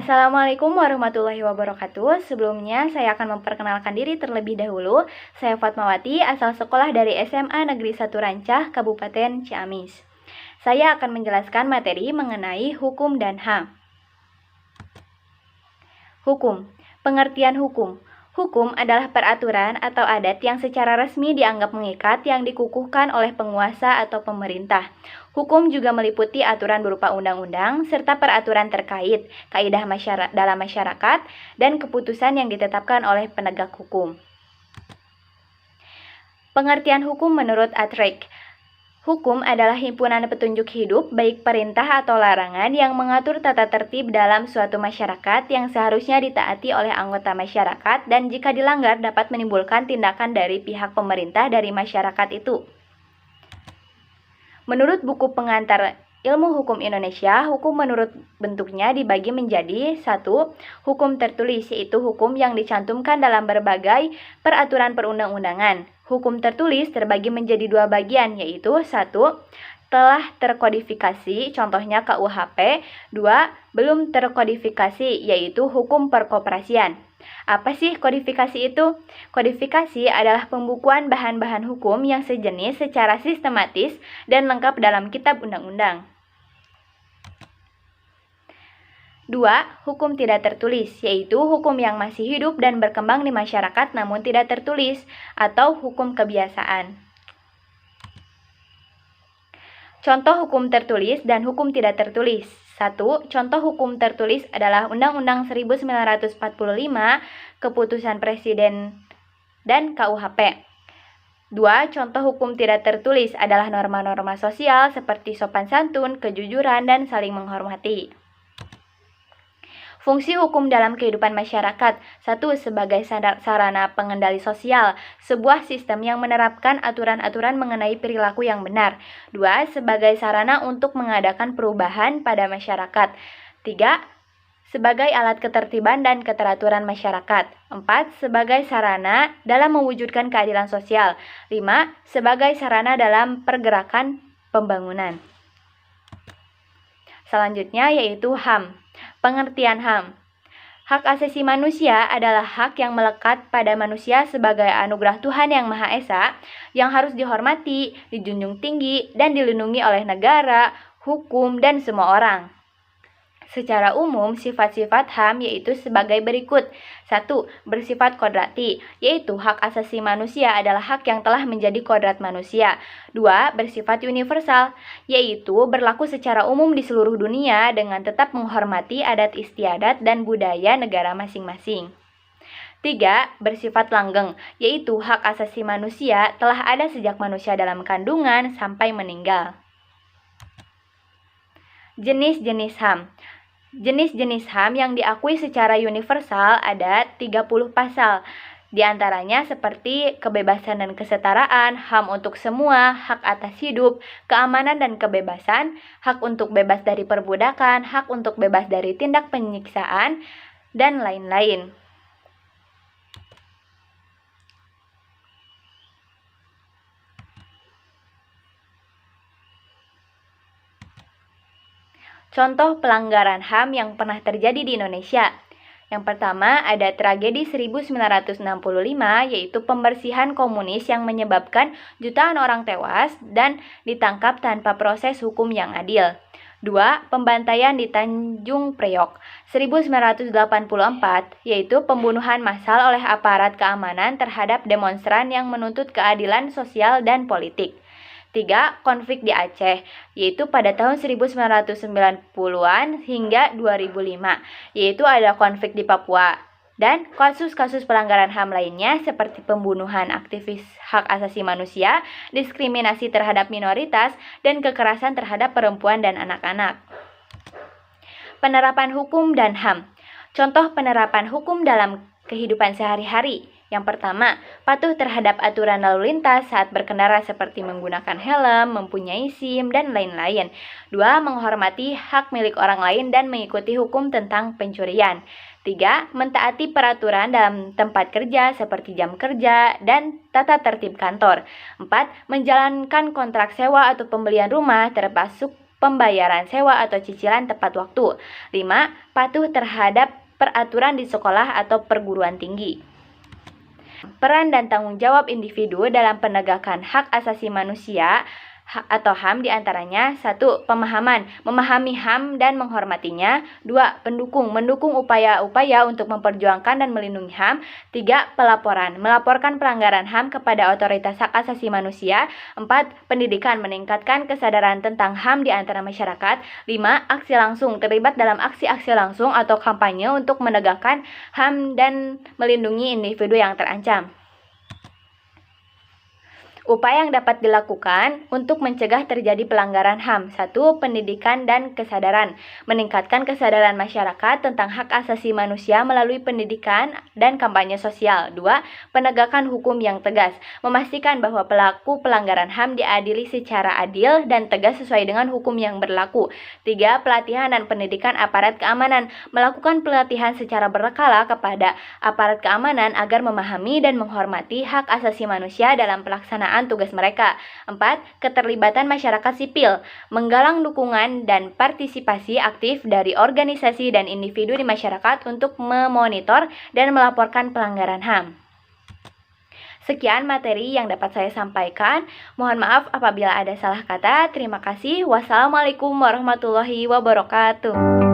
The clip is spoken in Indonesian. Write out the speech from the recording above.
Assalamualaikum warahmatullahi wabarakatuh. Sebelumnya, saya akan memperkenalkan diri terlebih dahulu. Saya Fatmawati, asal sekolah dari SMA Negeri 1 Rancah, Kabupaten Ciamis. Saya akan menjelaskan materi mengenai hukum dan HAM. Hukum. Pengertian hukum. Hukum adalah peraturan atau adat yang secara resmi dianggap mengikat yang dikukuhkan oleh penguasa atau pemerintah. Hukum juga meliputi aturan berupa undang-undang serta peraturan terkait, kaidah dalam masyarakat, dan keputusan yang ditetapkan oleh penegak hukum. Pengertian hukum menurut Utrecht. Hukum adalah himpunan petunjuk hidup, baik perintah atau larangan yang mengatur tata tertib dalam suatu masyarakat yang seharusnya ditaati oleh anggota masyarakat dan jika dilanggar dapat menimbulkan tindakan dari pihak pemerintah dari masyarakat itu. Menurut buku pengantar Ilmu Hukum Indonesia, hukum menurut bentuknya dibagi menjadi 1. Hukum tertulis, yaitu hukum yang dicantumkan dalam berbagai peraturan perundang-undangan. Hukum tertulis terbagi menjadi 2 bagian, yaitu 1. Telah terkodifikasi, contohnya KUHP. 2. Belum terkodifikasi, yaitu hukum perkoperasian. Apa sih kodifikasi itu? Kodifikasi adalah pembukuan bahan-bahan hukum yang sejenis secara sistematis dan lengkap dalam kitab undang-undang. 2. Hukum tidak tertulis, yaitu hukum yang masih hidup dan berkembang di masyarakat namun tidak tertulis, atau hukum kebiasaan. Contoh hukum tertulis dan hukum tidak tertulis. 1. Contoh hukum tertulis adalah Undang-Undang 1945, Keputusan Presiden, dan KUHP. 2. Contoh hukum tidak tertulis adalah norma-norma sosial seperti sopan santun, kejujuran, dan saling menghormati. Fungsi hukum dalam kehidupan masyarakat. 1. Sebagai sarana pengendali sosial, sebuah sistem yang menerapkan aturan-aturan mengenai perilaku yang benar. 2. Sebagai sarana untuk mengadakan perubahan pada masyarakat. 3. Sebagai alat ketertiban dan keteraturan masyarakat. 4. Sebagai sarana dalam mewujudkan keadilan sosial. 5. Sebagai sarana dalam pergerakan pembangunan. Selanjutnya yaitu HAM. Pengertian HAM. Hak asasi manusia adalah hak yang melekat pada manusia sebagai anugerah Tuhan Yang Maha Esa yang harus dihormati, dijunjung tinggi, dan dilindungi oleh negara, hukum, dan semua orang. Secara umum, sifat-sifat HAM yaitu sebagai berikut. 1. Bersifat kodrati, yaitu hak asasi manusia adalah hak yang telah menjadi kodrat manusia. 2. Bersifat universal, yaitu berlaku secara umum di seluruh dunia dengan tetap menghormati adat istiadat dan budaya negara masing-masing. 3. Bersifat langgeng, yaitu hak asasi manusia telah ada sejak manusia dalam kandungan sampai meninggal. Jenis-jenis HAM. Jenis-jenis HAM yang diakui secara universal ada 30 pasal. Di antaranya seperti kebebasan dan kesetaraan, HAM untuk semua, hak atas hidup, keamanan dan kebebasan, hak untuk bebas dari perbudakan, hak untuk bebas dari tindak penyiksaan, dan lain-lain. Contoh pelanggaran HAM yang pernah terjadi di Indonesia. Yang pertama ada tragedi 1965 yaitu pembersihan komunis yang menyebabkan jutaan orang tewas dan ditangkap tanpa proses hukum yang adil. 2. Pembantaian di Tanjung Priok 1984 yaitu pembunuhan massal oleh aparat keamanan terhadap demonstran yang menuntut keadilan sosial dan politik. 3. Konflik di Aceh, yaitu pada tahun 1990-an hingga 2005, yaitu ada konflik di Papua. Dan kasus-kasus pelanggaran HAM lainnya seperti pembunuhan aktivis hak asasi manusia, diskriminasi terhadap minoritas, dan kekerasan terhadap perempuan dan anak-anak. Penerapan hukum dan HAM. Contoh penerapan hukum dalam kehidupan sehari-hari. Yang pertama, patuh terhadap aturan lalu lintas saat berkendara seperti menggunakan helm, mempunyai SIM, dan lain-lain. 2. Menghormati hak milik orang lain dan mengikuti hukum tentang pencurian. 3. Mentaati peraturan dalam tempat kerja seperti jam kerja dan tata tertib kantor. 4. Menjalankan kontrak sewa atau pembelian rumah termasuk pembayaran sewa atau cicilan tepat waktu. 5. Patuh terhadap peraturan di sekolah atau perguruan tinggi. Peran dan tanggung jawab individu dalam penegakan hak asasi manusia atau HAM diantaranya: 1. Pemahaman, memahami HAM dan menghormatinya. 2. Mendukung upaya-upaya untuk memperjuangkan dan melindungi HAM. 3. Pelaporan, melaporkan pelanggaran HAM kepada otoritas hak asasi manusia. 4. Pendidikan, meningkatkan kesadaran tentang HAM di antara masyarakat. 5. Aksi langsung, terlibat dalam aksi-aksi langsung atau kampanye untuk menegakkan HAM dan melindungi individu yang terancam. Upaya yang dapat dilakukan untuk mencegah terjadi pelanggaran HAM. 1. Pendidikan dan kesadaran. Meningkatkan kesadaran masyarakat tentang hak asasi manusia melalui pendidikan dan kampanye sosial. 2. Penegakan hukum yang tegas. Memastikan bahwa pelaku pelanggaran HAM diadili secara adil dan tegas sesuai dengan hukum yang berlaku. 3. Pelatihan dan pendidikan aparat keamanan. Melakukan pelatihan secara berkala kepada aparat keamanan agar memahami dan menghormati hak asasi manusia dalam pelaksanaan tugas mereka. 4. Keterlibatan masyarakat sipil, menggalang dukungan dan partisipasi aktif dari organisasi dan individu di masyarakat untuk memonitor dan melaporkan pelanggaran HAM. Sekian materi yang dapat saya sampaikan. Mohon maaf apabila ada salah kata. Terima kasih. Wassalamualaikum warahmatullahi wabarakatuh.